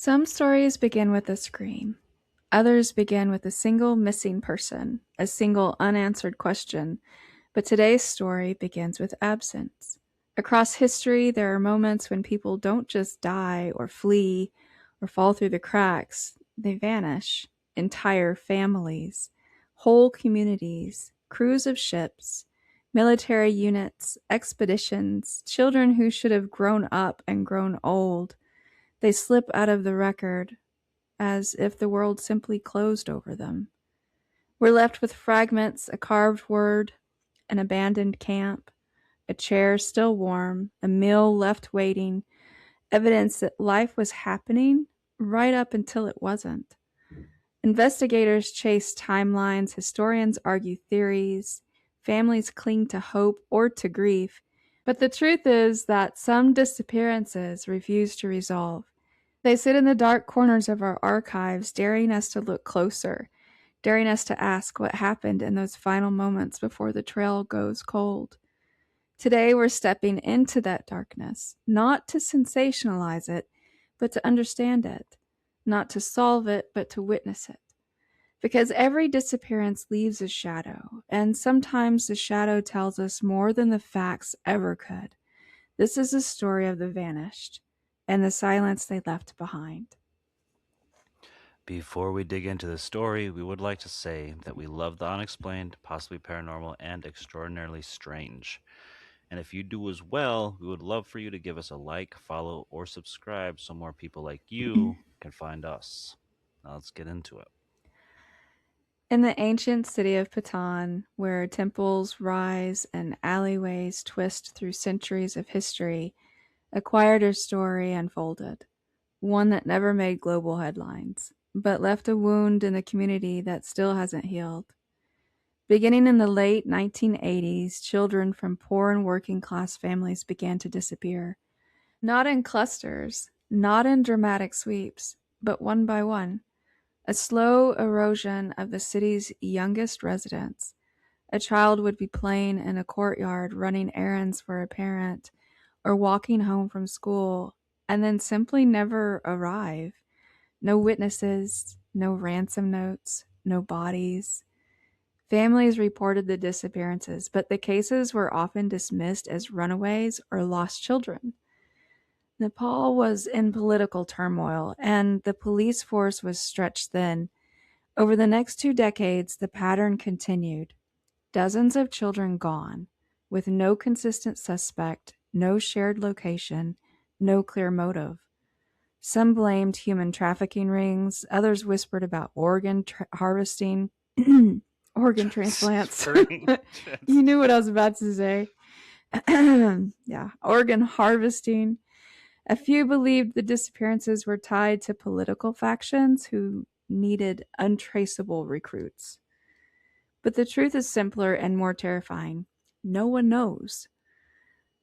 Some stories begin with a scream. Others begin with a single missing person, a single unanswered question. But today's story begins with absence. Across history, there are moments when people don't just die or flee or fall through the cracks, they vanish. Entire families, whole communities, crews of ships, military units, expeditions, children who should have grown up and grown old. They slip out of the record as if the world simply closed over them. We're left with fragments, a carved word, an abandoned camp, a chair still warm, a meal left waiting, evidence that life was happening right up until it wasn't. Investigators chase timelines, historians argue theories, families cling to hope or to grief. But the truth is that some disappearances refuse to resolve. They sit in the dark corners of our archives, daring us to look closer, daring us to ask what happened in those final moments before the trail goes cold. Today, we're stepping into that darkness, not to sensationalize it, but to understand it, not to solve it, but to witness it. Because every disappearance leaves a shadow, and sometimes the shadow tells us more than the facts ever could. This is a story of the vanished and the silence they left behind. Before we dig into the story, we would like to say that we love the unexplained, possibly paranormal, and extraordinarily strange. And if you do as well, we would love for you to give us a like, follow, or subscribe so more people like you can find us. Now let's get into it. In the ancient city of Patan, where temples rise and alleyways twist through centuries of history, a quieter story unfolded. One that never made global headlines, but left a wound in the community that still hasn't healed. Beginning in the late 1980s, children from poor and working class families began to disappear. Not in clusters, not in dramatic sweeps, but one by one. A slow erosion of the city's youngest residents. A child would be playing in a courtyard, running errands for a parent, or walking home from school, and then simply never arrive. No witnesses, no ransom notes, no bodies. Families reported the disappearances, but the cases were often dismissed as runaways or lost children. Nepal was in political turmoil, and the police force was stretched thin. Over the next 2 decades, the pattern continued. Dozens of children gone, with no consistent suspect, no shared location, no clear motive. Some blamed human trafficking rings, others whispered about harvesting, organ transplants. Transferring. You knew what I was about to say. Yeah, organ harvesting. A few believed the disappearances were tied to political factions who needed untraceable recruits. But the truth is simpler and more terrifying. No one knows.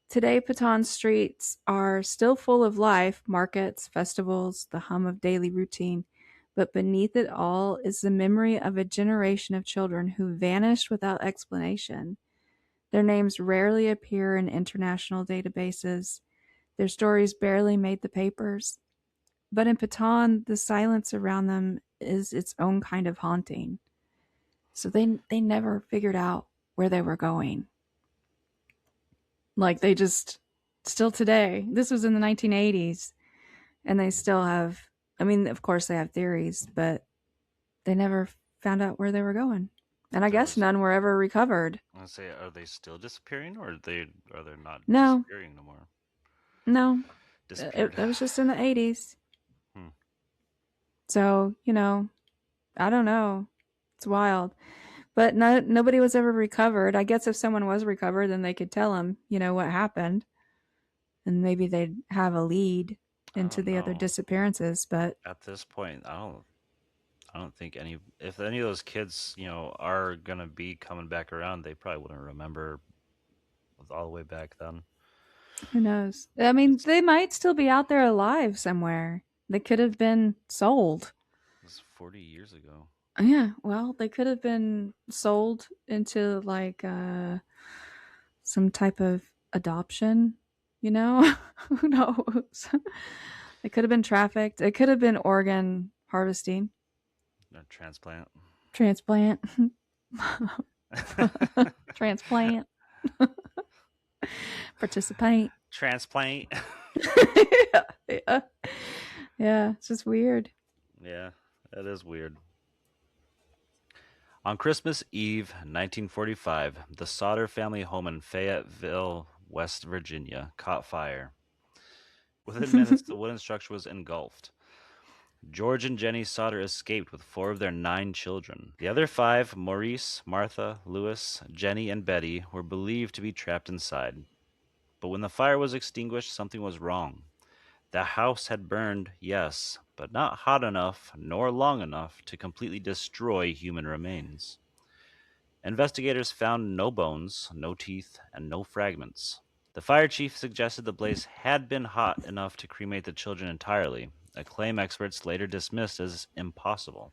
Today, Patan's streets are still full of life, markets, festivals, the hum of daily routine, but beneath it all is the memory of a generation of children who vanished without explanation. Their names rarely appear in international databases. Their stories barely made the papers. But in Patan, the silence around them is its own kind of haunting. So they never figured out where they were going. Like they just still today. This was in the 1980s, and they still have. I mean, of course they have theories, but they never found out where they were going. And I There guess was. none were ever recovered. I say, are they still disappearing, or are they not No, disappearing no more? no, Disappeared. it was just in the 80s. Hmm. So I don't know. It's wild. But nobody was ever recovered. I guess if someone was recovered, then they could tell them, what happened, and maybe they'd have a lead I into don't the other know. disappearances. But At this point, I don't think if any of those kids, are gonna be coming back around, they probably wouldn't remember all the way back then. who knows? I mean, It's they might still be out there alive somewhere. They could have been sold. it was 40 years ago. Yeah, well, they could have been sold into like some type of adoption. Who knows? It could have been trafficked. It could have been organ harvesting, A transplant. transplant, transplant, participate. Transplant. Yeah. Yeah, it's just weird. Yeah, that is weird. On Christmas Eve, 1945, the Sauter family home in Fayetteville, West Virginia, caught fire. Within minutes, the wooden structure was engulfed. George and Jenny Sauter escaped with 4 of their 9 children. The other 5, Maurice, Martha, Louis, Jenny, and Betty, were believed to be trapped inside. But when the fire was extinguished, something was wrong. The house had burned, yes, but not hot enough nor long enough to completely destroy human remains. Investigators found no bones, no teeth, and no fragments. The fire chief suggested the blaze had been hot enough to cremate the children entirely, a claim experts later dismissed as impossible.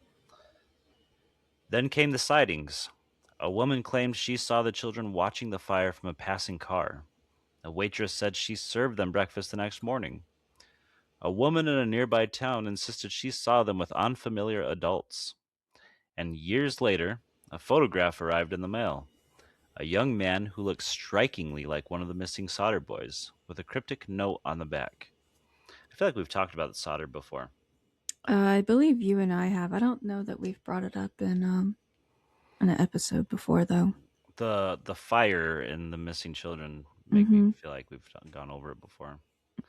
Then came the sightings. A woman claimed she saw the children watching the fire from a passing car. A waitress said she served them breakfast the next morning. A woman in a nearby town insisted she saw them with unfamiliar adults. And years later, a photograph arrived in the mail. A young man who looked strikingly like one of the missing Sauter boys, with a cryptic note on the back. I feel like we've talked about the Sauter before. I believe you and I have. I don't know that we've brought it up in an episode before though. The fire and the missing children make me Mhm. feel like we've gone over it before.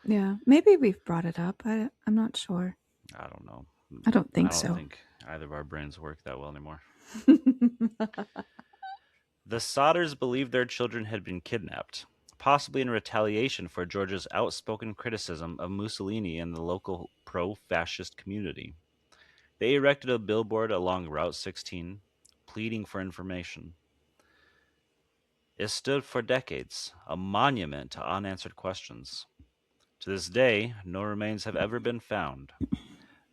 Yeah, maybe we've brought it up. I'm not sure. I don't know. I don't I think don't so. think either of our brains work that well anymore. The Sodders believed their children had been kidnapped, possibly in retaliation for George's outspoken criticism of Mussolini and the local pro fascist community. They erected a billboard along Route 16, pleading for information. It stood for decades, a monument to unanswered questions. To this day, no remains have ever been found.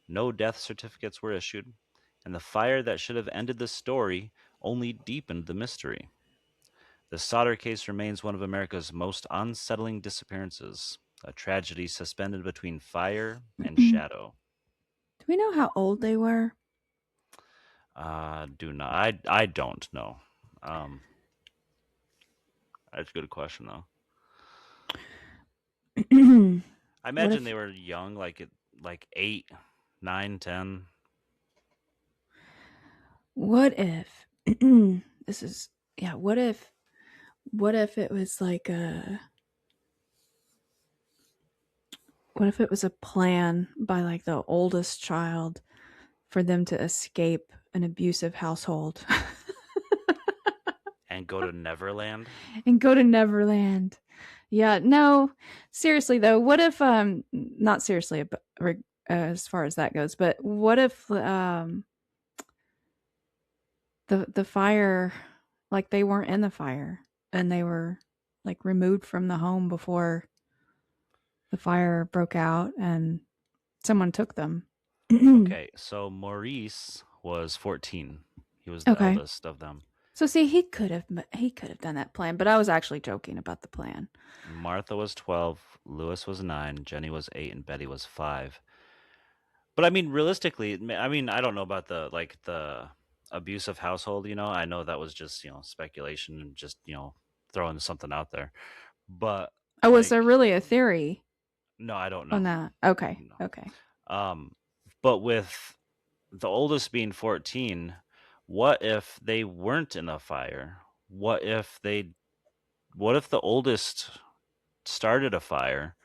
No death certificates were issued, and the fire that should have ended the story only deepened the mystery. The Sauter case remains one of America's most unsettling disappearances, a tragedy suspended between fire and Do shadow. we know how old they were? Do not. I don't know. Um, that's a good question though. I What imagine if they were young, like 8, 9, 10. what if this is yeah, what if it was like a what if it was a plan by like the oldest child for them to escape an abusive household And go to Neverland. and go to Neverland? Yeah, no. Seriously though, what if not seriously as far as that goes, but what if the fire like they weren't in the fire and they were like removed from the home before the fire broke out and someone took them. Okay, so Maurice was 14. He was the Okay. eldest of them. So see, he could have done that plan, but I was actually joking about the plan. Martha was 12, Louis was 9, Jenny was 8, and Betty was 5. But I mean, realistically, I mean, I don't know about the abusive household. I know that was just speculation and just throwing something out there. But Oh, was like, there really a theory no, I don't on know. that? Okay. No. Okay. Um, but with the oldest being 14, what if they weren't in a fire? What if the oldest started a fire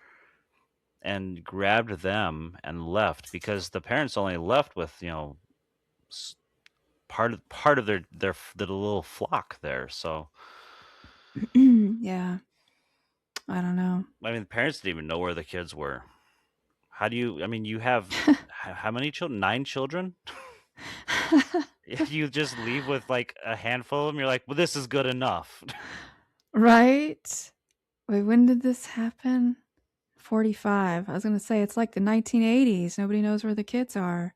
and grabbed them and left because the parents only left with part of their little flock there. So Yeah. I don't know. I mean, the parents didn't even know where the kids were. How do you? I mean, you have how many children? 9 children. If you just leave with like a handful of them, you're like, well, this is good enough. Right? Wait, when did this happen? 45. I was going to say it's like the 1980s. Nobody knows where the kids are,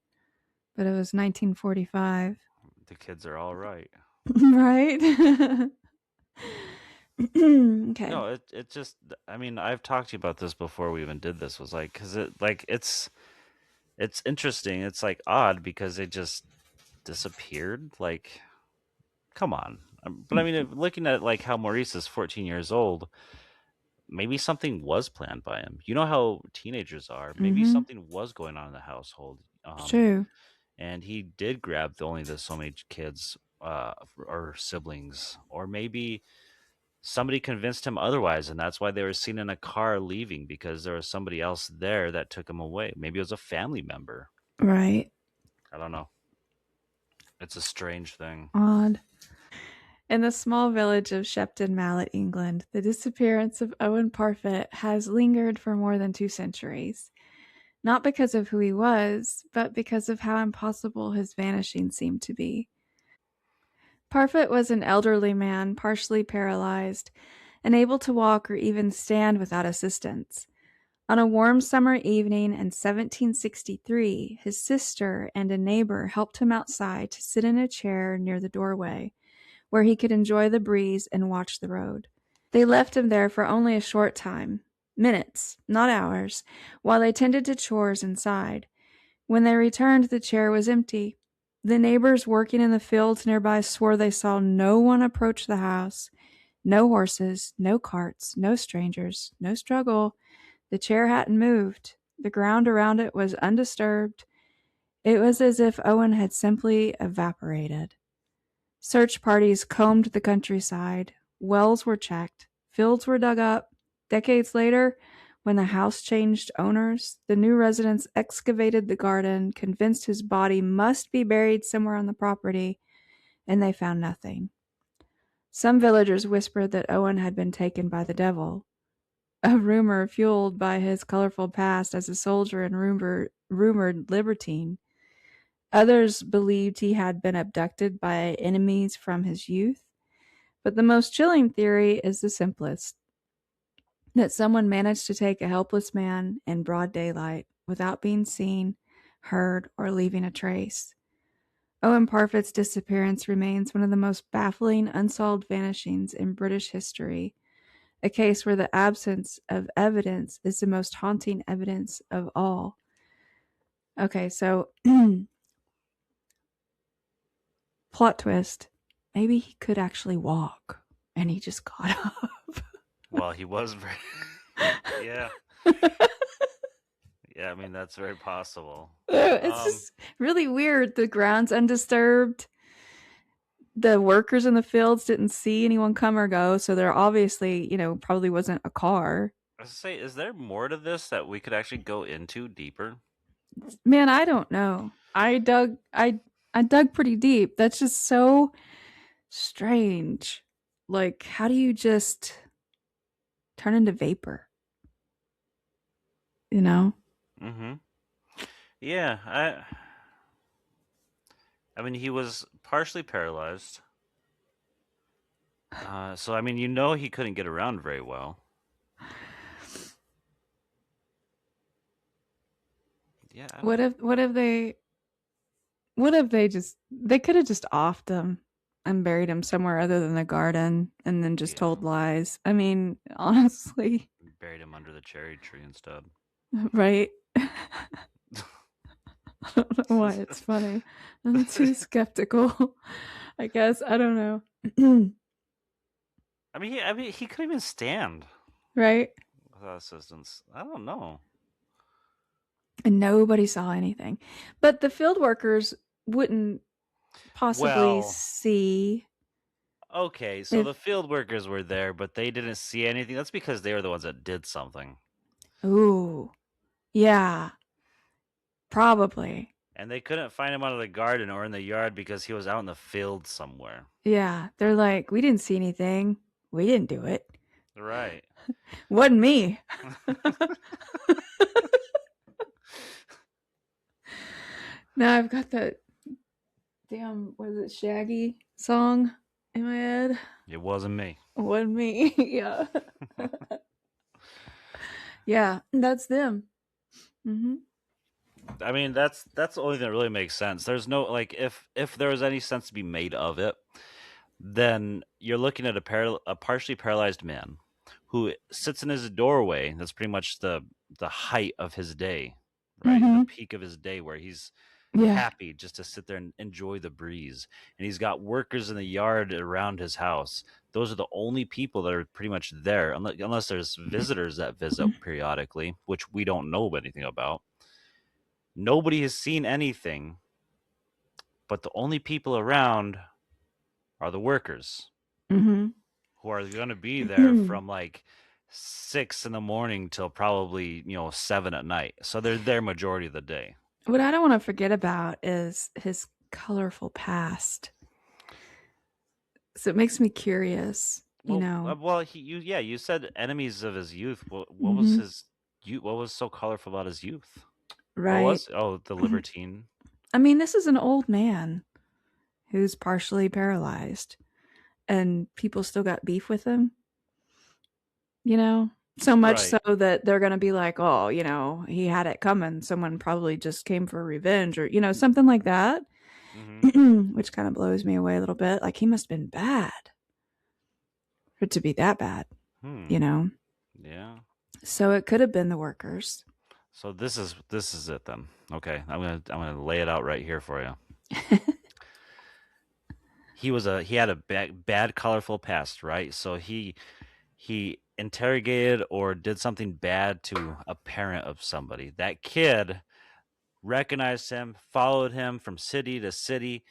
but it was 1945. The kids are all right. Right? Okay. No, it just. I mean, I've talked to you about this before we even did this. Was like because it like it's interesting. It's like odd because it just disappeared. Like, come on. But I mean, looking at like how Maurice is 14 years old, maybe something was planned by him. You know how teenagers are. Maybe Mm-hmm. something was going on in the household. It's true. And he did grab only the so many kids or siblings, or maybe somebody convinced him otherwise, and that's why they were seen in a car leaving because there was somebody else there that took him away. Maybe it was a family member. Right. I don't know. It's a strange thing. Odd. In the small village of Shepton Mallet, England, the disappearance of Owen Parfitt has lingered for more than 2 centuries. Not because of who he was, but because of how impossible his vanishing seemed to be. Parfitt was an elderly man, partially paralyzed, unable to walk or even stand without assistance. On a warm summer evening in 1763, his sister and a neighbor helped him outside to sit in a chair near the doorway, where he could enjoy the breeze and watch the road. They left him there for only a short time, minutes, not hours, while they tended to chores inside. When they returned, the chair was empty. The neighbors working in the fields nearby swore they saw no one approach the house. No horses, no carts, no strangers, no struggle. The chair hadn't moved. The ground around it was undisturbed. It was as if Owen had simply evaporated. Search parties combed the countryside. Wells were checked. Fields were dug up. Decades later, when the house changed owners, the new residents excavated the garden, convinced his body must be buried somewhere on the property, and they found nothing. Some villagers whispered that Owen had been taken by the devil, a rumor fueled by his colorful past as a soldier and rumored libertine. Others believed he had been abducted by enemies from his youth. But the most chilling theory is the simplest, that someone managed to take a helpless man in broad daylight without being seen, heard, or leaving a trace. Owen Parfitt's disappearance remains one of the most baffling unsolved vanishings in British history, a case where the absence of evidence is the most haunting evidence of all. Okay, so plot twist. Maybe he could actually walk and he just got up. Well, he was very. Yeah. Yeah, I mean, that's very possible. It's Um, just really weird. The ground's undisturbed. The workers in the fields didn't see anyone come or go, so there obviously, probably wasn't a car. I was say, is there more to this that we could actually go into deeper? Man, I don't know. I dug pretty deep. That's just so strange. Like, how do you just turn into vapor? You know? Mm-hmm. Yeah, I mean, he was partially paralyzed. So I mean, he couldn't get around very well. Yeah, I What don't. if what if they they could have just offed him and buried him somewhere other than the garden and then just Yeah, told lies. I mean, honestly, buried him under the cherry tree instead. right? I don't know why it's funny. I'm too skeptical. I guess I don't know. I mean, he couldn't even stand Right? without assistance. I don't know. And nobody saw anything. But the field workers wouldn't possibly Well, see okay, so if the field workers were there, but they didn't see anything. That's because they were the ones that did something, ooh, yeah, probably. and they couldn't find him out of the garden or in the yard because he was out in the field somewhere. Yeah, they're like, we didn't see anything. We didn't do it. Right. Wasn't me. Now I've got that damn, what is it, Shaggy song in my head. It wasn't me. Wasn't me. Yeah. Yeah, that's them. Hmm. I mean, that's the only thing that really makes sense. There's no like if there was any sense to be made of it, then you're looking at a partially paralyzed man who sits in his doorway. That's pretty much the height of his day, right? The Mm-hmm. peak of his day where he's Yeah. happy just to sit there and enjoy the breeze. And he's got workers in the yard around his house. Those are the only people that are pretty much there, unless there's visitors that visit periodically, which we don't know anything about. Nobody has seen anything, but the only people around are the workers Mm-hmm. who are going to be there from like 6 in the morning till probably 7 at night. So they're there majority of the day. What I don't want to forget about is his colorful past. So it makes me curious, you Well, know. you said enemies of his youth. What was Mm-hmm. his you? What was so colorful about his youth? What Right. was? Oh, the libertine. I mean, this is an old man who's partially paralyzed, and people still got beef with him, you know? So much so Right. that they're gonna be like, "Oh, he had it coming. Someone probably just came for revenge," or, something like that, Mm-hmm. which kinda blows me away a little bit. Like, he must've been bad for it to be that bad, Hmm. you know? Yeah. So it could have been the workers. So this is it then. Okay, I'm gonna lay it out right here for you. He had a bad colorful past, right? So he interrogated or did something bad to a parent of somebody. That kid recognized him, followed him from city to city,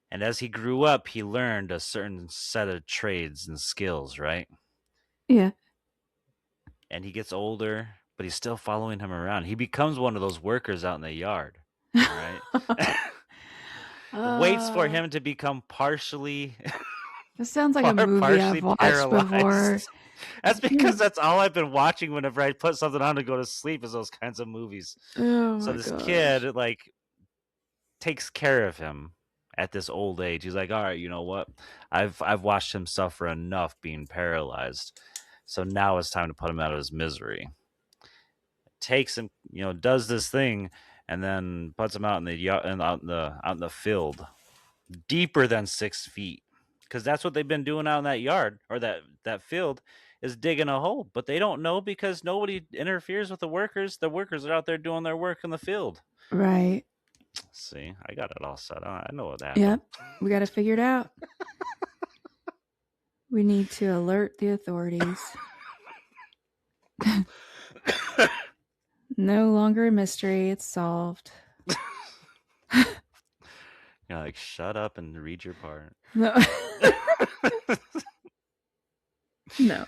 and as he grew up, he learned a certain set of trades and skills, right? Yeah. And he gets older, but he's still following him around. He becomes one of those workers out in the yard, right? Waits for Uh, him to become partially this sounds like a movie I've partially watched before. paralyzed. That's because that's all I've been watching whenever I put something on to go to sleep is those kinds of movies. Oh So my this gosh. kid takes care of him at this old age. He's like, "All right, you know what? I've watched him suffer enough being paralyzed. So now it's time to put him out of his misery." Takes him, does this thing and then puts him out in the out in the field deeper than 6 feet. Because that's what they've been doing out in that yard or that field is digging a hole, but they don't know because nobody interferes with the workers. The workers are out there doing their work in the field. Right. See, I got it all set up. I know what happened. Yep. We got to figure it out. We need to alert the authorities. No longer a mystery. It's solved. Like, shut up and read your part. No. No.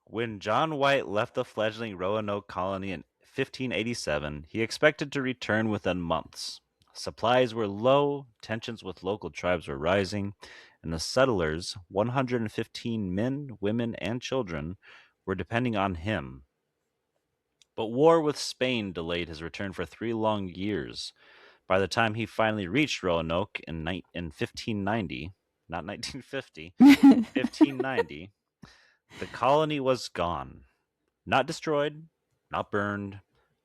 When John White left the fledgling Roanoke colony in 1587, he expected to return within months. Supplies were low, tensions with local tribes were rising, and the settlers, 115 men, women, and children, were depending on him. But war with Spain delayed his return for 3 long years. By the time he finally reached Roanoke in 1590, not 1950, 1590, the colony was gone. Not destroyed, not burned,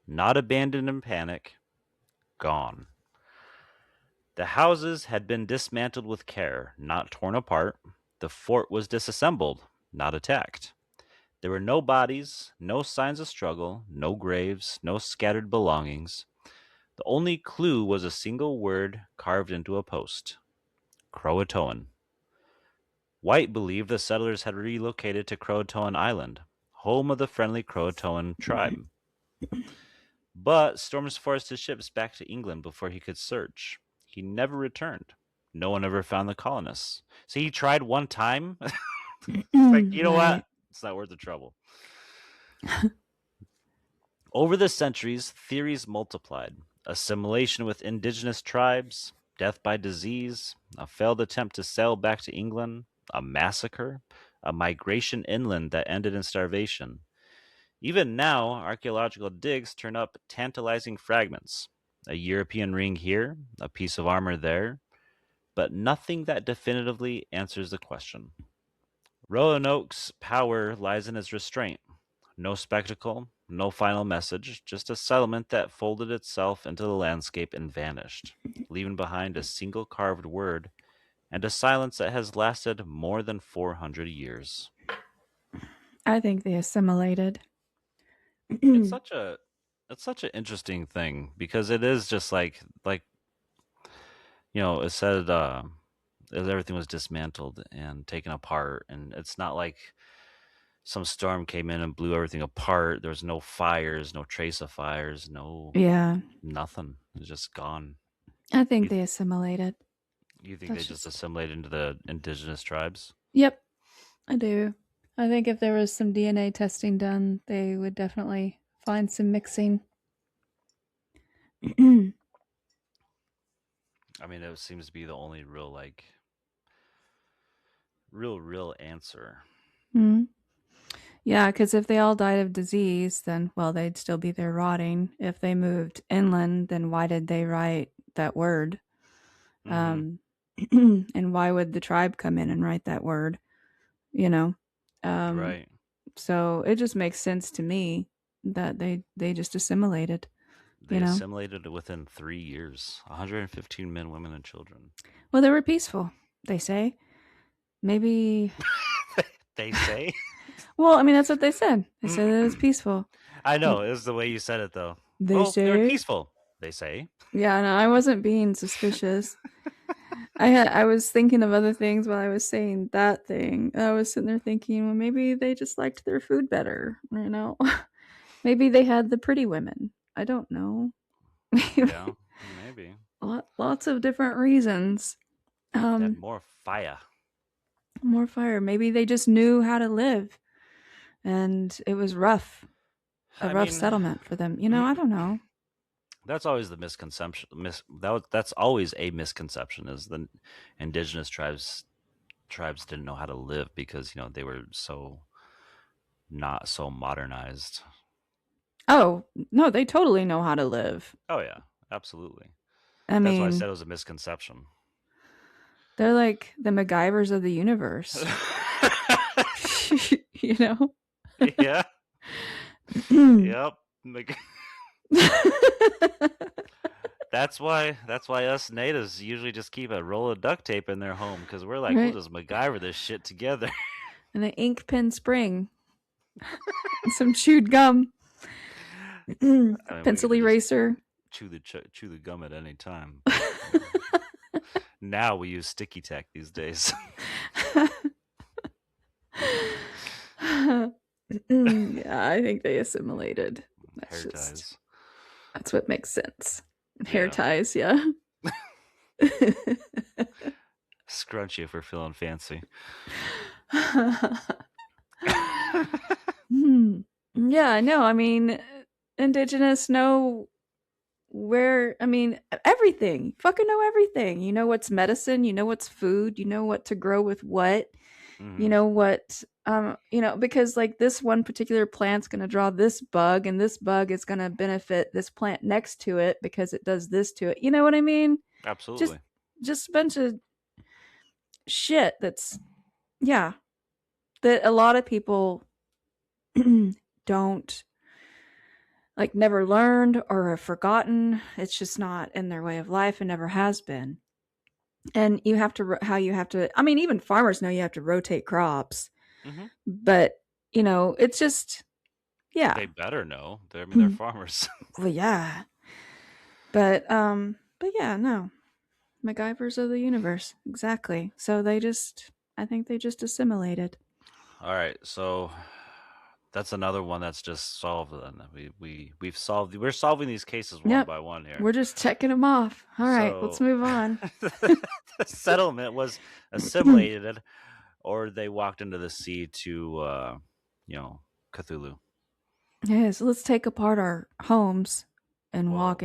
not abandoned in panic, gone. The houses had been dismantled with care, not torn apart. The fort was disassembled, not attacked. There were no bodies, no signs of struggle, no graves, no scattered belongings. The only clue was a single word carved into a post: Croatoan. White believed the settlers had relocated to Croatoan Island, home of the friendly Croatoan tribe. But storms forced his ships back to England before he could search. He never returned. No one ever found the colonists. So he tried one time. It's like, you know Right. what? It's not worth the trouble. Over the centuries, theories multiplied: assimilation with indigenous tribes, death by disease, a failed attempt to sail back to England, a massacre, a migration inland that ended in starvation. Even now, archaeological digs turn up tantalizing fragments: a European ring here, a piece of armor there, but nothing that definitively answers the question. Roanoke's power lies in its restraint. No spectacle, No final message, just a settlement that folded itself into the landscape and vanished, leaving behind a single carved word and a silence that has lasted more than 400 years. I think they assimilated. It's such a it's such an interesting thing because it is just like it said as everything was dismantled and taken apart, and it's not like some storm came in and blew everything apart. There was no fires, no trace of fires, no Yeah, nothing. It's just gone. I think You they assimilated. you think they That's just just. assimilated into the indigenous tribes? Yep, I do. I think if there was some DNA testing done, they would definitely find some mixing. I mean, it seems to be the only real answer. Mm. Yeah, because if they all died of disease, then, well, they'd still be there rotting. If they moved inland, then why did they write that word? Mm-hmm. Um, and why would the tribe come in and write that word? You know? Um, Right. so it just makes sense to me that they just assimilated, They you know? assimilated within 3 years. 115 men, women, and children. Well, they were peaceful, they say. Maybe. They say. Well, I mean, that's what they said. They said it was peaceful. I M- know. It was the way you said it, though. They Oh, they were say. peaceful. They say. Yeah, no, I wasn't being suspicious. I was thinking of other things while I was saying that thing. I was sitting there thinking, well, maybe they just liked their food better, you know? Maybe they had the pretty women. I don't know. Yeah, maybe. Lots of different reasons. They had Um, more fire. More fire. Maybe they just knew how to live, and it was rough, a I rough mean, settlement for them. I don't know. that's always the misconception. That's always a misconception is the indigenous tribes didn't know how to live because they were so not so modernized. Oh, no, they totally know how to live. Oh yeah, absolutely. I That's why I said mean, it was a misconception. they're like the MacGyvers of the universe. you know? Yeah. Yep. That's why us natives usually just keep a roll of duct tape in their home because we're like, we'll Right? just MacGyver this shit together. And an ink pen spring, and some chewed gum, I mean, we could pencil have just eraser. chew the gum at any time, but now we use sticky tack these days. Yeah, I think they assimilated. That's Hair just ties. that's what makes sense. Hair Yeah. ties, yeah. Scrunchie if we're feeling fancy. Hmm. Yeah, no, I mean, indigenous know where, I mean, everything. You fucking know everything. You know what's medicine, you know what's food, you know what to grow with what. You Hmm. know what, because like this one particular plant's going to draw this bug and this bug is going to benefit this plant next to it because it does this to it. You know what I mean? Just Absolutely. just a bunch of shit that's, yeah, that a lot of people don't, like, never learned or have forgotten. It's just not in their way of life and never has been. And you have to, how you have to, I mean, even farmers know you have to rotate crops, Hmm. but it's just, yeah. They better know. They're farmers. Well, yeah. But yeah, no. MacGyvers of the universe. Exactly. So I think they just assimilated. All right, so that's another one that's just solved. Then we're solving these cases one Yep. by one here. We're just checking them off. All right, let's So move on. the settlement was assimilated, or they walked into the sea to, you know, Cthulhu. Yeah, so let's take apart our homes and Well, walk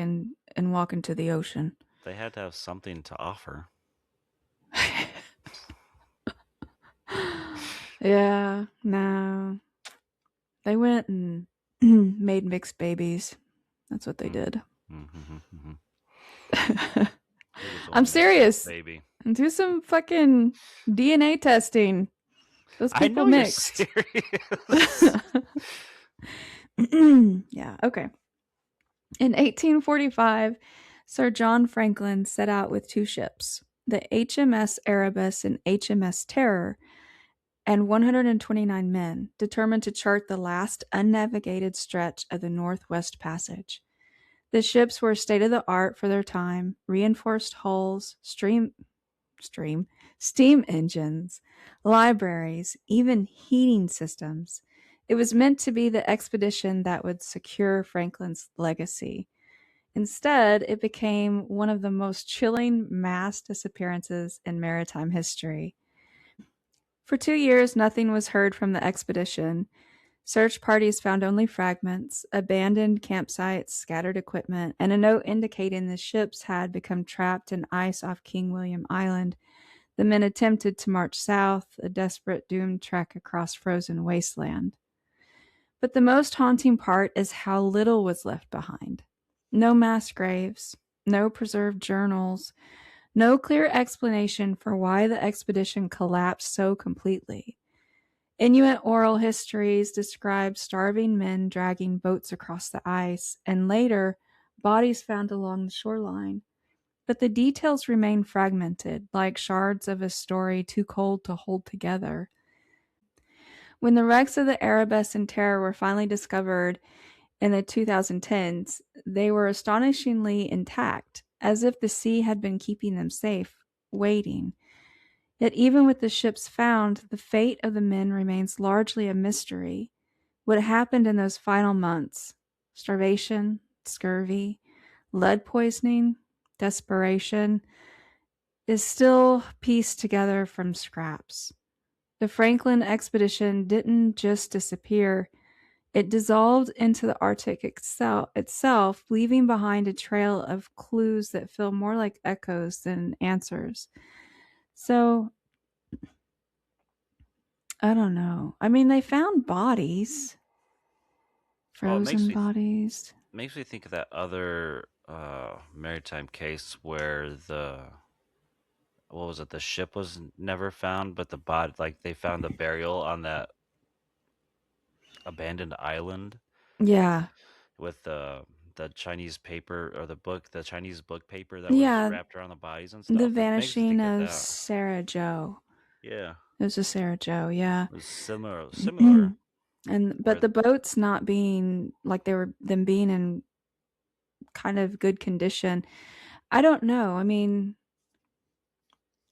into the ocean. they had to have something to offer. Yeah, no. They went and made mixed babies. That's what they Mm. did. Mm-hmm. Who was the I'm one that mixed serious. baby? Do some fucking DNA testing. Those I people know you're mixed. serious. Yeah, okay. In 1845, Sir John Franklin set out with two ships, the HMS Erebus and HMS Terror, and 129 men, determined to chart the last unnavigated stretch of the Northwest Passage. The ships were state of the art for their time, reinforced hulls, stream, steam engines, libraries, even heating systems. It was meant to be the expedition that would secure Franklin's legacy. Instead, it became one of the most chilling mass disappearances in maritime history. For 2 years, nothing was heard from the expedition. Search parties found only fragments, abandoned campsites, scattered equipment, and a note indicating the ships had become trapped in ice off King William Island. The men attempted to march south, a desperate, doomed trek across frozen wasteland. But the most haunting part is how little was left behind. No mass graves, no preserved journals, no clear explanation for why the expedition collapsed so completely. Inuit oral histories describe starving men dragging boats across the ice, and later, bodies found along the shoreline. But the details remain fragmented, like shards of a story too cold to hold together. When the wrecks of the Erebus and Terror were finally discovered in the 2010s, they were astonishingly intact, as if the sea had been keeping them safe, waiting. Yet, even with the ships found, the fate of the men remains largely a mystery. What happened in those final months starvation, scurvy, lead poisoning, desperation is still pieced together from scraps. The Franklin expedition didn't just disappear, it dissolved into the Arctic itself, leaving behind a trail of clues that feel more like echoes than answers. So, I don't know. I mean, they found bodies, Well, frozen bodies. makes me think of that other maritime case where the what was it? The ship was never found, but the body, like they found the burial on that abandoned island Yeah. with the Chinese paper or the Chinese book paper that was Yeah. wrapped around the bodies and The stuff. It makes me vanishing think of of that. Sarah Joe. Yeah, It was a Sarah Joe, yeah. it was similar. And but Where the boats not being like they were them being in kind of good condition. I don't know. I mean,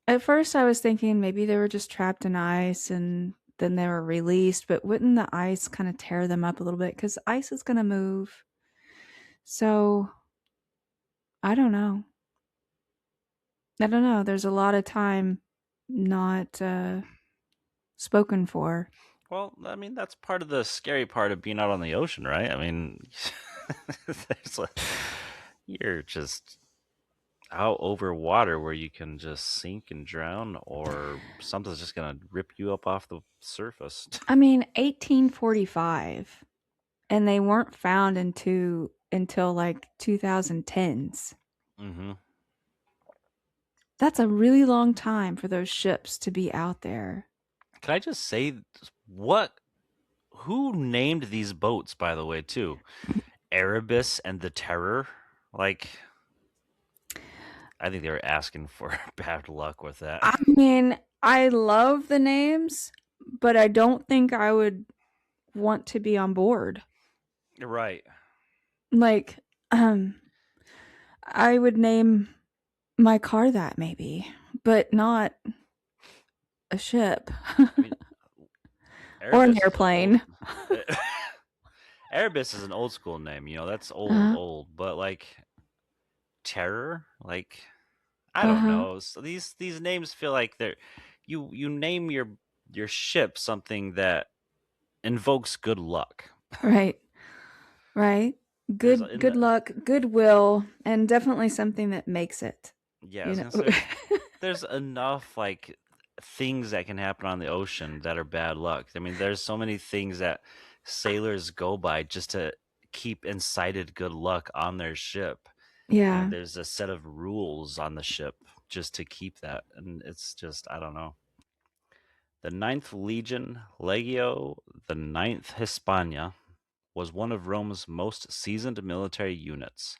at first I was thinking maybe they were just trapped in ice and then they were released, but wouldn't the ice kind of tear them up a little bit cuz ice is going to move. So, I don't know. I don't know. There's a lot of time not spoken for. well, I mean that's part of the scary part of being out on the ocean, right? I mean, there's a, you're just out over water where you can just sink and drown, or something's just gonna rip you up off the surface. I mean, 1845 and they weren't found until like 2010s. hmm That's a really long time for those ships to be out there. Can I just say what? Who named these boats, by the way, too? Erebus and the Terror. Like, I think they were asking for bad luck with that. I mean, I love the names, but I don't think I would want to be on board. Right. Like, um, I would name my car that maybe, but not a ship I mean, or an Erebus is an old. airplane. Erebus is an old school name. You know, that's old, Uh old. But like Terror, like I don't huh. know. So these names feel like they're you name your ship something that invokes good luck. Right. Right. There's in Good the luck, goodwill, and definitely something that makes it. Yeah, I You was know. gonna say there's enough like things that can happen on the ocean that are bad luck. I mean, there's so many things that sailors go by just to keep incited good luck on their ship. And Yeah. there's a set of rules on the ship just to keep that. And it's just I don't know. The Ninth Legion, Legio, the Ninth Hispania, was one of Rome's most seasoned military units,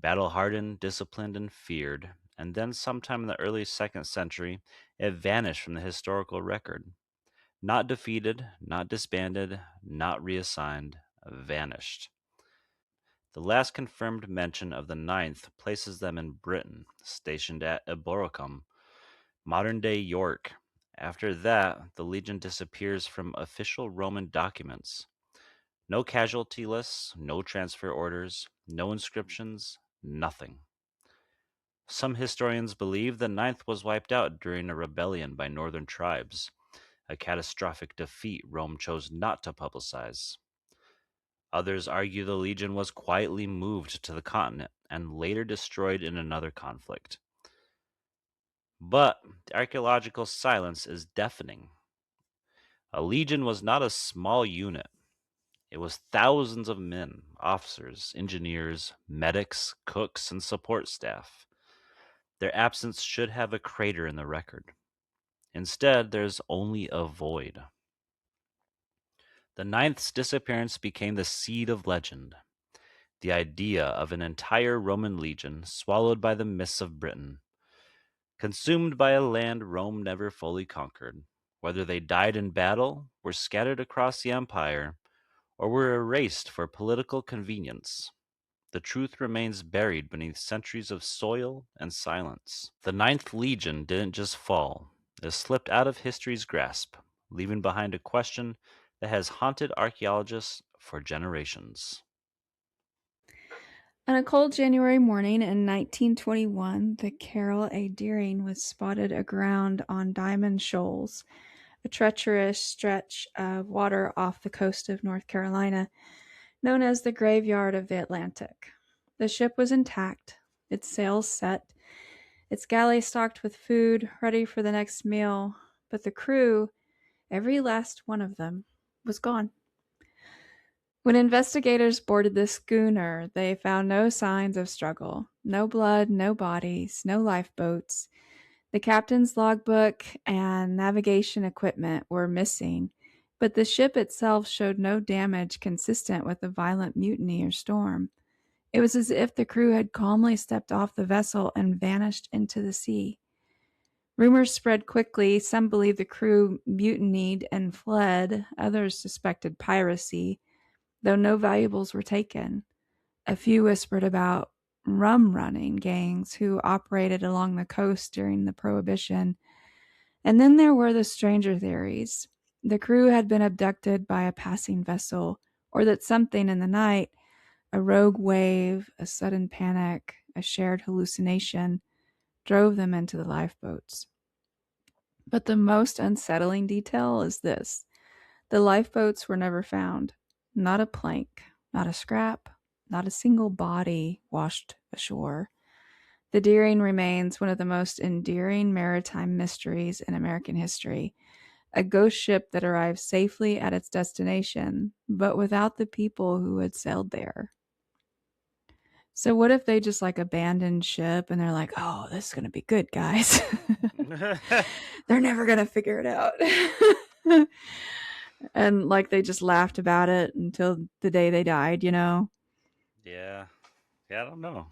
battle hardened, disciplined, and feared, and then sometime in the early 2nd century, it vanished from the historical record. Not defeated, not disbanded, not reassigned, vanished. The last confirmed mention of the Ninth places them in Britain, stationed at Eboracum, modern day York. After that, the legion disappears from official Roman documents. No casualty lists, no transfer orders, no inscriptions, nothing. Some historians believe the Ninth was wiped out during a rebellion by northern tribes, a catastrophic defeat Rome chose not to publicize. Others argue the legion was quietly moved to the continent and later destroyed in another conflict. But the archaeological silence is deafening. A legion was not a small unit. It was thousands of men, officers, engineers, medics, cooks, and support staff. Their absence should have a crater in the record. Instead, there's only a void. The Ninth's disappearance became the seed of legend, the idea of an entire Roman legion swallowed by the mists of Britain, consumed by a land Rome never fully conquered. Whether they died in battle, were scattered across the empire, or were erased for political convenience, the truth remains buried beneath centuries of soil and silence. The Ninth Legion didn't just fall, it slipped out of history's grasp, leaving behind a question that has haunted archaeologists for generations. On a cold January morning in 1921, the Carroll A. Deering was spotted aground on Diamond Shoals, a treacherous stretch of water off the coast of North Carolina, known as the Graveyard of the Atlantic. The ship was intact, its sails set, its galley stocked with food, ready for the next meal, but the crew, every last one of them, was gone. When investigators boarded the schooner, they found no signs of struggle. No blood, no bodies, no lifeboats. The captain's logbook and navigation equipment were missing, but the ship itself showed no damage consistent with a violent mutiny or storm. It was as if the crew had calmly stepped off the vessel and vanished into the sea. Rumors spread quickly. Some believed the crew mutinied and fled. Others suspected piracy, though no valuables were taken. A few whispered about rum running gangs who operated along the coast during the Prohibition. And then there were the stranger theories. The crew had been abducted by a passing vessel, or that something in the night, a rogue wave, a sudden panic, a shared hallucination, drove them into the lifeboats. But the most unsettling detail is this: the lifeboats were never found. Not a plank, not a scrap, not a single body washed ashore. The Deering remains one of the most endearing maritime mysteries in American history. A ghost ship that arrived safely at its destination, but without the people who had sailed there. So what if they just like abandoned ship and they're like, "Oh, this is going to be good, guys." They're never going to figure it out. And like they just laughed about it until the day they died, you know. Yeah. Yeah, I don't know.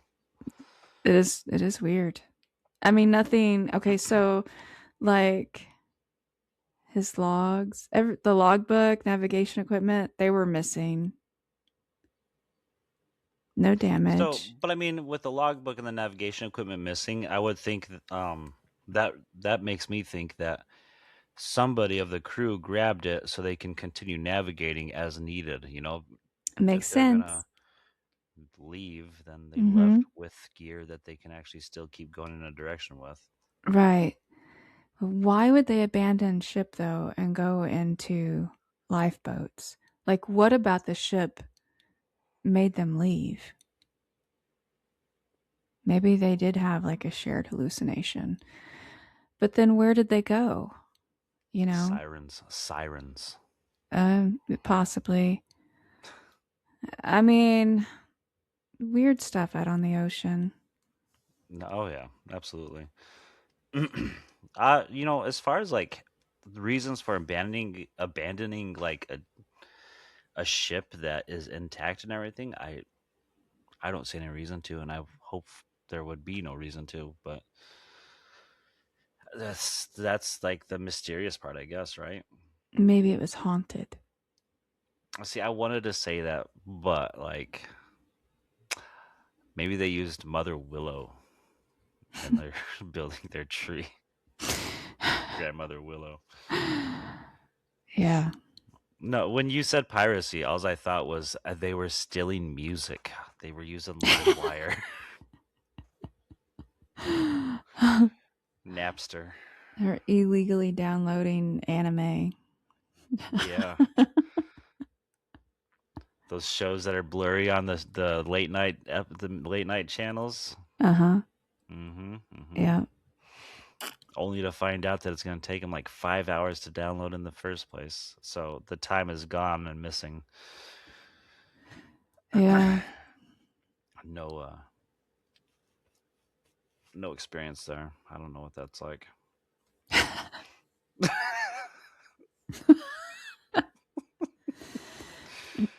It is weird. I mean, nothing. Okay, so like his logs, the logbook, navigation equipment, they were missing. No So, damage. but I mean, with the logbook and the navigation equipment missing, I would think that makes me think that somebody of the crew grabbed it so they can continue navigating as needed. If Makes they're gonna sense. leave, then they left Mm-hmm. with gear that they can actually still keep going in a direction with. Right. Why would they abandon ship though and go into lifeboats? Like, what about the ship made them leave? Maybe they did have like a shared hallucination. But then where did they go? You know, Sirens, sirens. possibly. I mean, weird stuff out on the ocean. No, oh yeah, absolutely. As far as like the reasons for abandoning like a ship that is intact and everything, I don't see any reason to, and I hope there would be no reason to. But that's like the mysterious part, I guess, right? Maybe it was haunted. See, I wanted to say that, but like maybe they used Mother Willow and they're building their tree. Grandmother Willow. Yeah. No, when you said piracy, all I thought was they were stealing music. They were using LimeWire, Napster. They're illegally downloading anime. Yeah, those shows that are blurry on the late night channels. Uh huh. Mm-hmm. Mm-hmm. Yeah. Only to find out that it's going to take them like 5 hours to download in the first place. So the time is gone and missing. Yeah. No, no experience there. I don't know what that's like.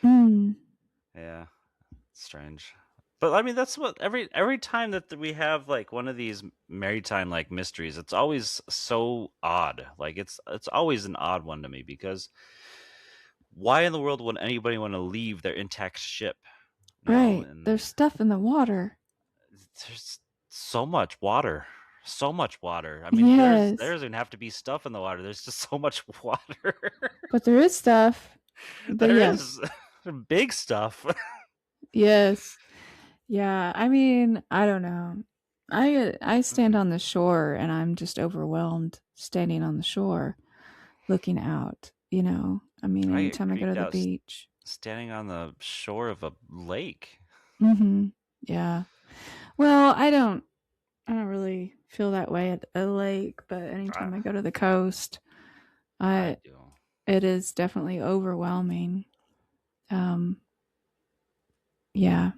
Mm. Yeah, strange. But I mean, that's what every time that we have like one of these maritime like mysteries, it's always so odd. Like it's always an odd one to me because why in the world would anybody want to leave their intact ship? Right. And There's stuff in the water. there's so much water, so much water. I mean, Yes. there's gonna have to be stuff in the water. There's just so much water. But there is stuff. But There yes. is big stuff. Yes. Yeah. I mean, I don't know. I stand on the shore and I'm just overwhelmed standing on the shore looking out, you know. I mean, I get anytime I go to creeped the out beach. standing on the shore of a lake. Mhm. Yeah. Well, I don't really feel that way at a lake, but I, anytime I go to the coast, I I do. it is definitely overwhelming. Um yeah.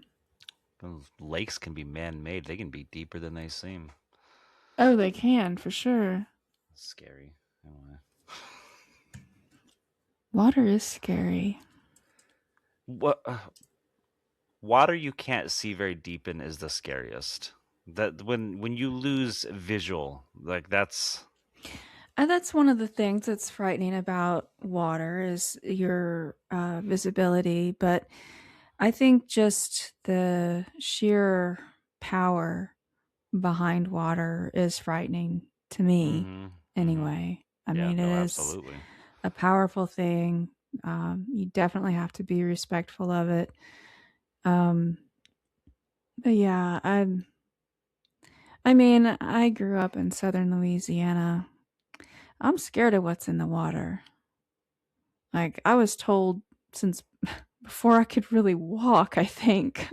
Those lakes can be man-made. They can be deeper than they seem. Oh, they can for sure. Scary. Anyway. Water is scary. What water you can't see very deep in is the scariest. That when you lose visual, like that's And that's one of the things that's frightening about water is your visibility. But I think just the sheer power behind water is frightening to me mm-hmm. Mm-hmm. anyway. I Yeah, mean, no, it is absolutely. a powerful thing. You definitely have to be respectful of it. Um, but yeah, I mean, I grew up in southern Louisiana. I'm scared of what's in the water. Like I was told since before I could really walk, I think,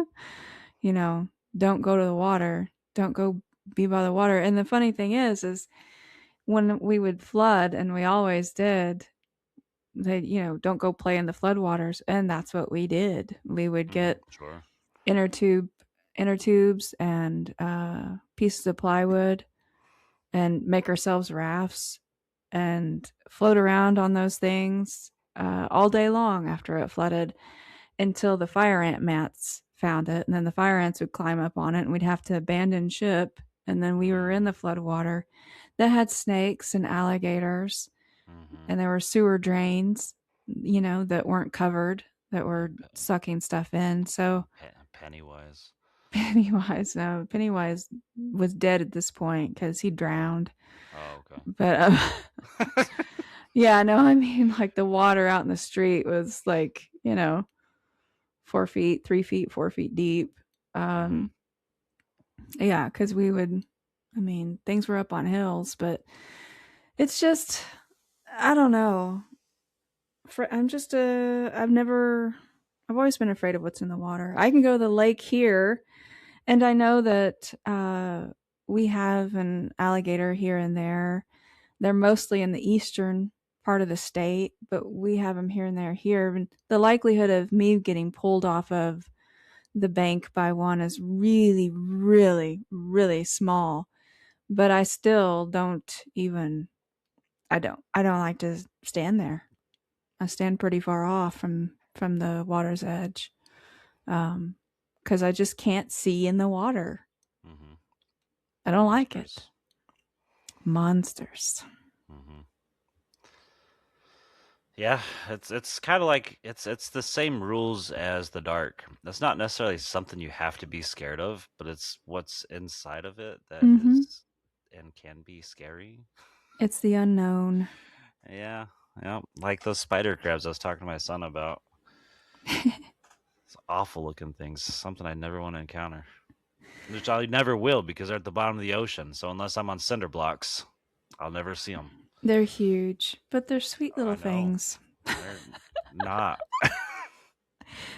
you know, don't go to the water, don't go be by the water. And the funny thing is when we would flood, and we always did, they, you know, don't go play in the floodwaters, and that's what we did. We would Mm-hmm. get Sure. inner tube, inner tubes, and pieces of plywood, and make ourselves rafts and float around on those things all day long after it flooded until the fire ant mats found it. And then the fire ants would climb up on it and we'd have to abandon ship. And then we were in Mm, the floodwater that had snakes and alligators. mm-hmm. And there were sewer drains, you know, that weren't covered, that Yeah, were sucking stuff in. So Pennywise. Pennywise, no, Pennywise was dead at this point because he Oh, drowned. oh, okay. But yeah, no, I mean, like the water out in the street was like, you know, 4 feet, 3 feet, 4 feet deep. Mm-hmm. Um, yeah, because we would, I mean, things were up on hills, but it's just, I don't know. I'm just I've always been afraid of what's in the water. I can go to the lake here, and I know that we have an alligator here and there. They're mostly in the eastern part of the state, but we have them here and there here. And the likelihood of me getting pulled off of the bank by one is really, really, really small. But I still don't even. I don't. I don't like to stand there. I stand pretty far off from the water's edge. Because I just can't see in the water. Mm-hmm. I don't like it. Monsters. Monsters. Mm-hmm. Yeah, it's kind of like it's the same rules as the dark. That's not necessarily something you have to be scared of, but it's what's inside of it that Mm-hmm. is and can be scary. It's the unknown. Yeah, yeah, like those spider crabs I was talking to my son about. It's awful looking things. Something I never want to encounter. Which I never will because they're at the bottom of the ocean. So unless I'm on cinder blocks, I'll never see them. They're huge, but they're sweet little I know things. they're not.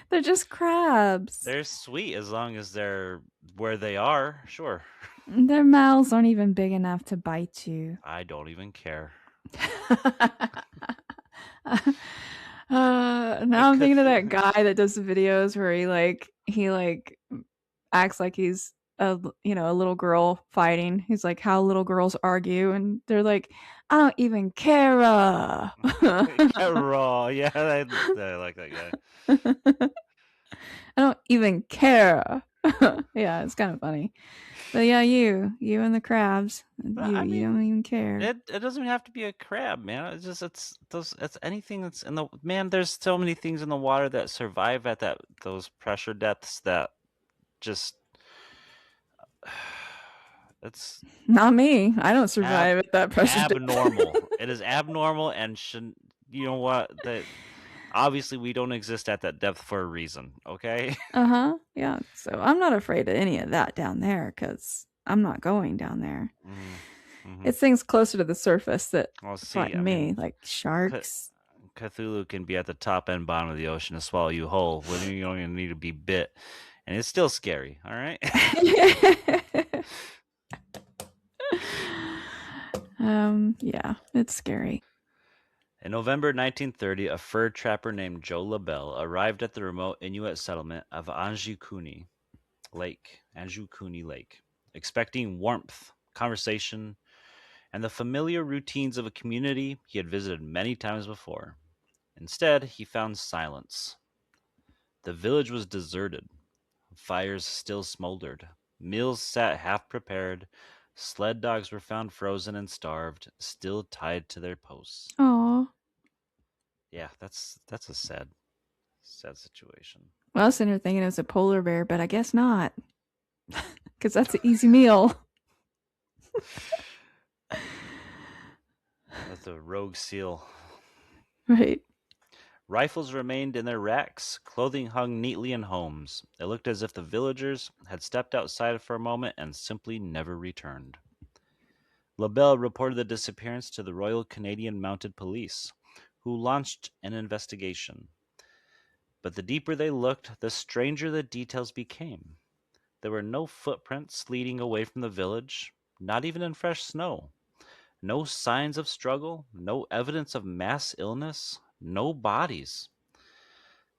They're just crabs. They're sweet as long as they're where they are. Sure, Their mouths aren't even big enough to bite you. I don't even care. A Now I'm thinking of that guy that does the videos where he acts like he's a little girl fighting. He's like how little girls argue, and they're like, I don't even care. Get raw. Yeah, I like that guy. I don't even care. Yeah, it's kind of funny. But yeah, you and the crabs, But you I you mean, don't even care. it doesn't even have to be a crab, man. It's just it's anything that's in the man. There's so many things in the water that survive at those pressure depths that just it's Not me. I don't ab survive at that pressure depth. abnormal. It is abnormal and shouldn't. You know what? That obviously we don't exist at that depth for a reason. Okay. Uh-huh. Yeah. So I'm not afraid of any of that down there because I'm not going down there. Mm-hmm. It's things closer to the surface that Well, see, I frighten me, mean, like C- sharks. Cthulhu can be at the top and bottom of the ocean to swallow you whole when you don't even need to be bit, and it's still scary. All right. Yeah, it's scary. In November 1930, a fur trapper named Joe LaBelle arrived at the remote Inuit settlement of Anjukuni Lake, expecting warmth, conversation, and the familiar routines of a community he had visited many times before. Instead, he found silence. The village was deserted. Fires still smoldered. Meals sat half prepared. Sled dogs were found frozen and starved, still tied to their posts. Oh, Yeah, that's a sad situation. well, I was sitting here thinking it was a polar bear, but I guess not, because that's an easy meal. That's a rogue seal. Right. Rifles remained in their racks, clothing hung neatly in homes. It looked as if the villagers had stepped outside for a moment and simply never returned. LaBelle reported the disappearance to the Royal Canadian Mounted Police, who launched an investigation. But the deeper they looked, the stranger the details became. There were no footprints leading away from the village, not even in fresh snow. No signs of struggle, no evidence of mass illness, no bodies.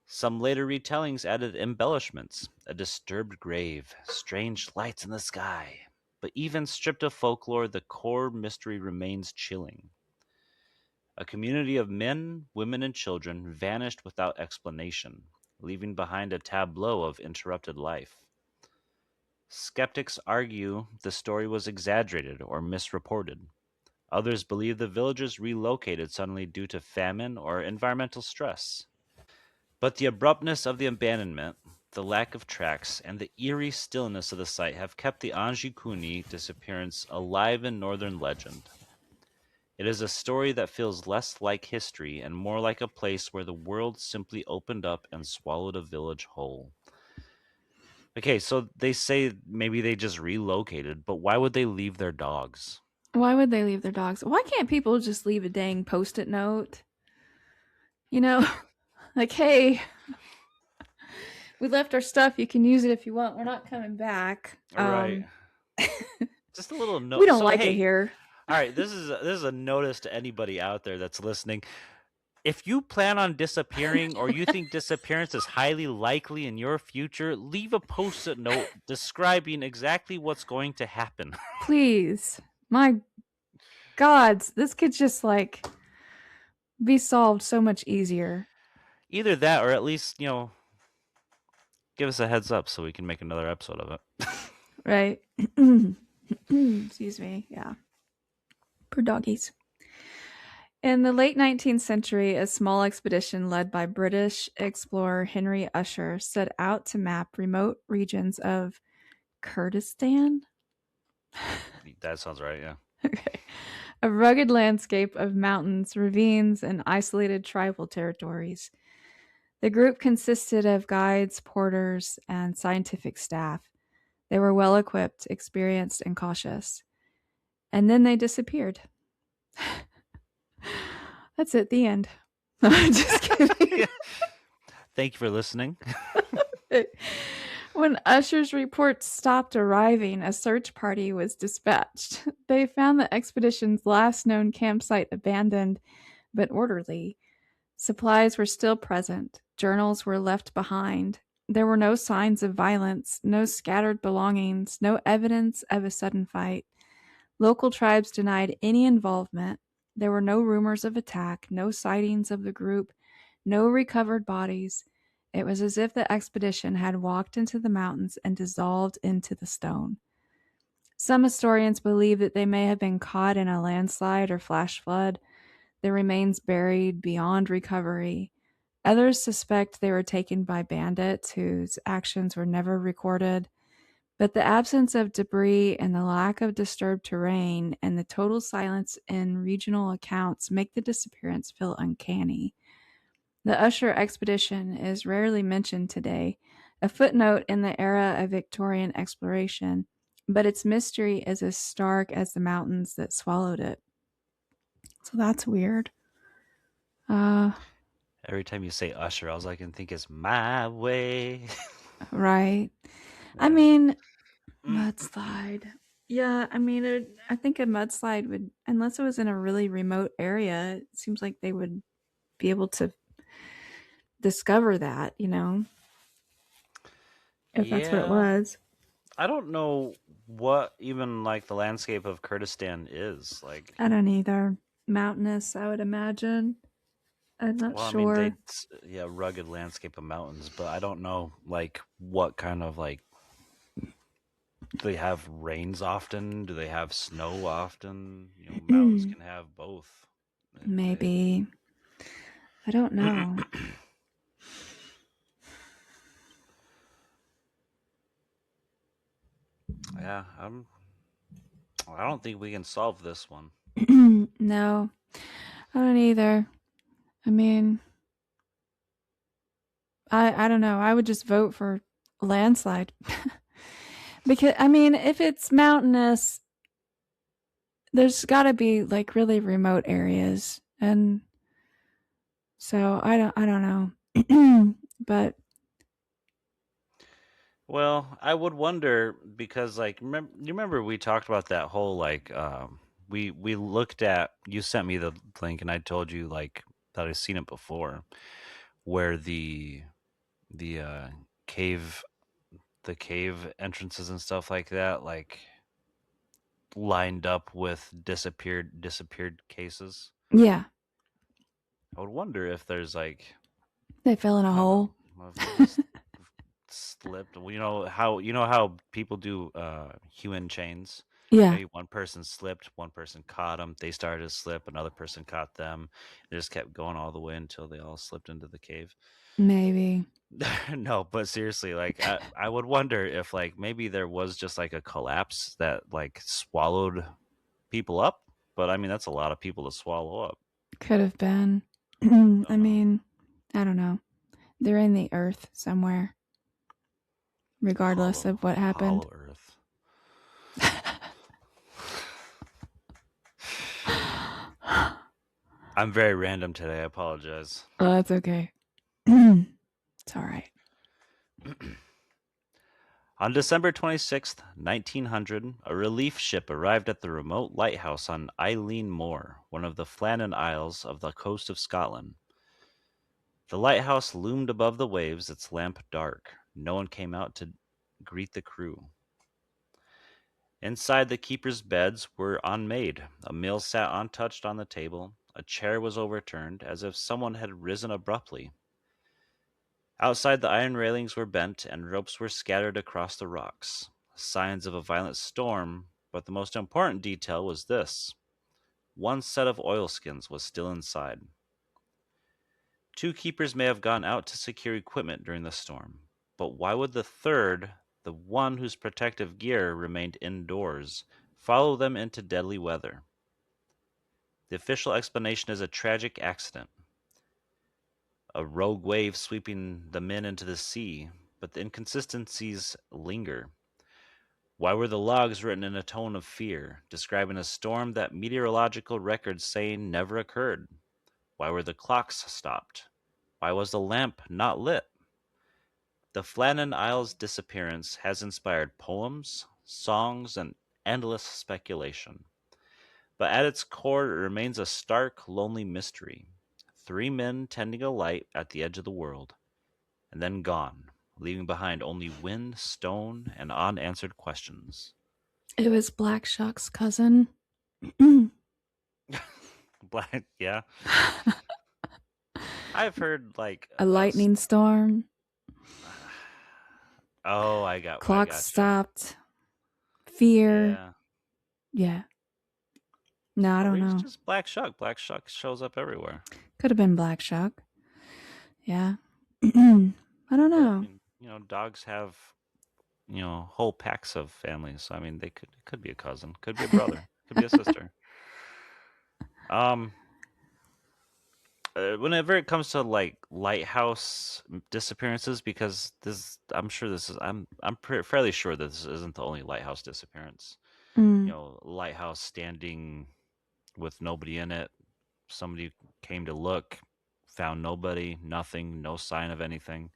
Some later retellings added embellishments, a disturbed grave, strange lights in the sky. But even stripped of folklore, the core mystery remains chilling. A community of men, women, and children vanished without explanation, leaving behind a tableau of interrupted life. Skeptics argue the story was exaggerated or misreported. Others believe the villagers relocated suddenly due to famine or environmental stress. But the abruptness of the abandonment, the lack of tracks, and the eerie stillness of the site have kept the Anjikuni disappearance alive in northern legend. It is a story that feels less like history and more like a place where the world simply opened up and swallowed a village whole. Okay, so they say maybe they just relocated, but why would they leave their dogs? Why would they leave their dogs? Why can't people just leave a dang post-it note? You know, like, hey, we left our stuff. You can use it if you want. We're not coming back. All right. Just a little We note. don't So like it hey, here. all right, this is a notice to anybody out there that's listening. If you plan on disappearing or you think disappearance is highly likely in your future, leave a post-it note describing exactly what's going to happen. Please, my gods, this could just like be solved so much easier. Either that, or at least give us a heads up so we can make another episode of it. Right. Excuse me. Yeah. Poor doggies. In the late 19th century, a small expedition led by British explorer Henry Usher set out to map remote regions of Kurdistan. That sounds right. Yeah. Okay. A rugged landscape of mountains, ravines, and isolated tribal territories. The group consisted of guides, porters, and scientific staff. They were well equipped, experienced, and cautious. And then they disappeared. That's it, the end. Just kidding. Yeah. Thank you for listening. When Usher's reports stopped arriving, a search party was dispatched. They found the expedition's last known campsite abandoned but orderly. Supplies were still present, journals were left behind. There were no signs of violence, no scattered belongings, no evidence of a sudden fight. Local tribes denied any involvement. There were no rumors of attack, no sightings of the group, no recovered bodies. It was as if the expedition had walked into the mountains and dissolved into the stone. Some historians believe that they may have been caught in a landslide or flash flood, their remains buried beyond recovery. Others suspect they were taken by bandits whose actions were never recorded. But the absence of debris and the lack of disturbed terrain and the total silence in regional accounts make the disappearance feel uncanny. The Usher expedition is rarely mentioned today, a footnote in the era of Victorian exploration, but its mystery is as stark as the mountains that swallowed it. So that's weird. Uh, Every time you say Usher, all I can think is my way. right. I Yeah. mean, mudslide. Yeah, I mean, I think a mudslide would, unless it was in a really remote area, it seems like they would be able to discover that, if that's what it Yeah. was. I don't know what even like the landscape of Kurdistan is. Like, I don't either. Mountainous, I would imagine. I'm not well, I mean, sure. yeah, rugged landscape of mountains, but I don't know like what kind of like do they have rains often? Do they have snow often? Mountains can have both. Maybe. I don't know. Yeah, I don't think we can solve this one. No, I don't either. I mean, I don't know. I would just vote for a landslide. Because, I mean, if it's mountainous, there's got to be like really remote areas. And so I don't know. But Well, I would wonder because like you remember we talked about that whole like we looked at you sent me the link and I told you like that I've seen it before where the cave the cave entrances and stuff like that like lined up with disappeared cases. yeah, I would wonder if there's like they fell in a I don't know hole. if they just slipped. Well, you know how people do human chains. Yeah, Maybe one person slipped, one person caught them. They started to slip, another person caught them. They just kept going all the way until they all slipped into the cave. maybe. No, but seriously, like I would wonder if like maybe there was just like a collapse that like swallowed people up. But I mean, that's a lot of people to swallow up. Could have been. I Don't know. mean, I don't know. They're in the earth somewhere, regardless of what happened. Hollow Earth. Oh, I'm very random today. I apologize. that's okay. It's all right. On December 26th, 1900, a relief ship arrived at the remote lighthouse on Eilean Moor, one of the Flannan Isles of the coast of Scotland. The lighthouse loomed above the waves, its lamp dark. No one came out to greet the crew. Inside, the keepers' beds were unmade. A meal sat untouched on the table. A chair was overturned, as if someone had risen abruptly. Outside, the iron railings were bent and ropes were scattered across the rocks, signs of a violent storm, but the most important detail was this: one set of oilskins was still inside. Two keepers may have gone out to secure equipment during the storm, but why would the third, the one whose protective gear remained indoors, follow them into deadly weather? The official explanation is a tragic accident, a rogue wave sweeping the men into the sea, but the inconsistencies linger. Why were the logs written in a tone of fear, describing a storm that meteorological records say never occurred? Why were the clocks stopped? Why was the lamp not lit? The Flannan Isles disappearance has inspired poems, songs, and endless speculation. But at its core, it remains a stark, lonely mystery. Three men tending a light at the edge of the world, and then gone, leaving behind only wind, stone, and unanswered questions. It was Black Shock's cousin. Black, yeah. I've heard like A lightning storm. oh, I Clock got you. stopped. Fear. Yeah. Yeah. No, I Or don't maybe it's know. just Black Shuck. Black Shuck shows up everywhere. Could have been Black Shock. Yeah. I don't But I know. mean, dogs have, whole packs of families. So I mean, it could be a cousin, could be a brother, could be a sister. Um, whenever it comes to like lighthouse disappearances, because I'm sure this is, fairly sure that this isn't the only lighthouse disappearance. Mm, Lighthouse standing with nobody in it. Somebody came to look, found nobody, nothing, no sign of anything.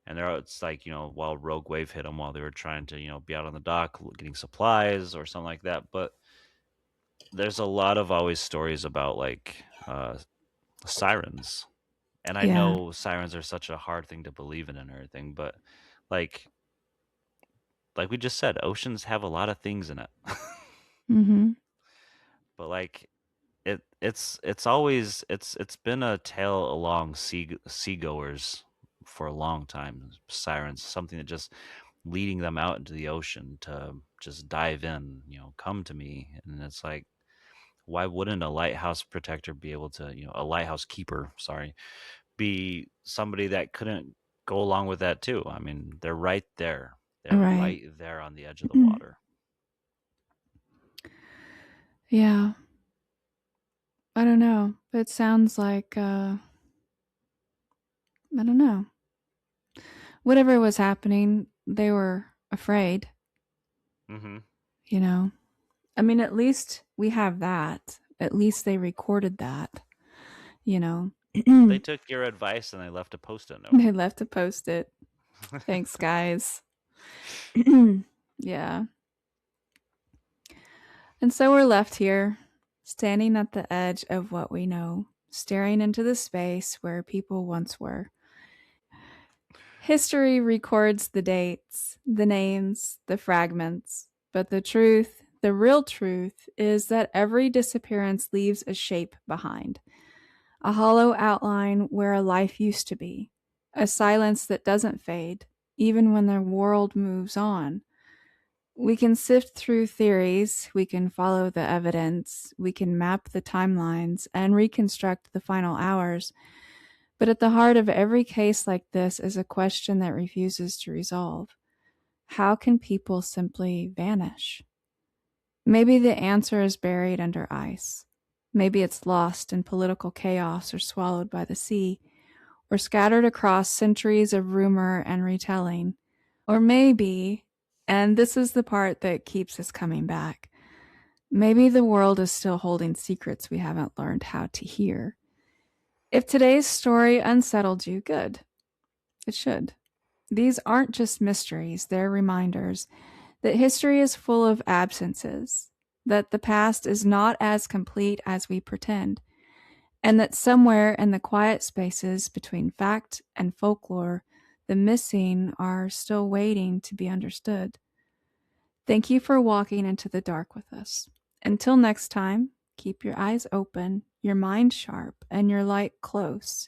And it's like, while rogue wave hit them while they were trying to, be out on the dock getting supplies or something like that. But there's a lot of always stories about like sirens. And I yeah. know sirens are such a hard thing to believe in and everything, but like like we just said, oceans have a lot of things in it. Mm-hmm. But like it's always it's been a tale along seagoers for a long time. Sirens, something that just leading them out into the ocean to just dive in, come to me. And it's like, why wouldn't a lighthouse protector be able to, a lighthouse keeper, sorry, be somebody that couldn't go along with that too? I mean, they're right there. They're Right. right there on the edge of the water. Yeah. I don't know. It sounds like, I don't know. Whatever was happening, they were afraid, Hmm. you know? I mean, at least we have that. At least they recorded that, you know? They took your advice and they left a post-it note. They left to post it. Thanks, guys. Yeah. And so we're left here, standing at the edge of what we know, staring into the space where people once were. History records the dates, the names, the fragments, but the truth, the real truth, is that every disappearance leaves a shape behind, a hollow outline where a life used to be, a silence that doesn't fade, even when the world moves on. We can sift through theories, we can follow the evidence, we can map the timelines and reconstruct the final hours. But at the heart of every case like this is a question that refuses to resolve. How can people simply vanish? Maybe the answer is buried under ice. Maybe it's lost in political chaos or swallowed by the sea, or scattered across centuries of rumor and retelling. Or maybe, and this is the part that keeps us coming back, maybe the world is still holding secrets we haven't learned how to hear. If today's story unsettled you, good. It should. These aren't just mysteries, they're reminders that history is full of absences, that the past is not as complete as we pretend, and that somewhere in the quiet spaces between fact and folklore, the missing are still waiting to be understood. Thank you for walking into the dark with us. Until next time, keep your eyes open, your mind sharp, and your light close.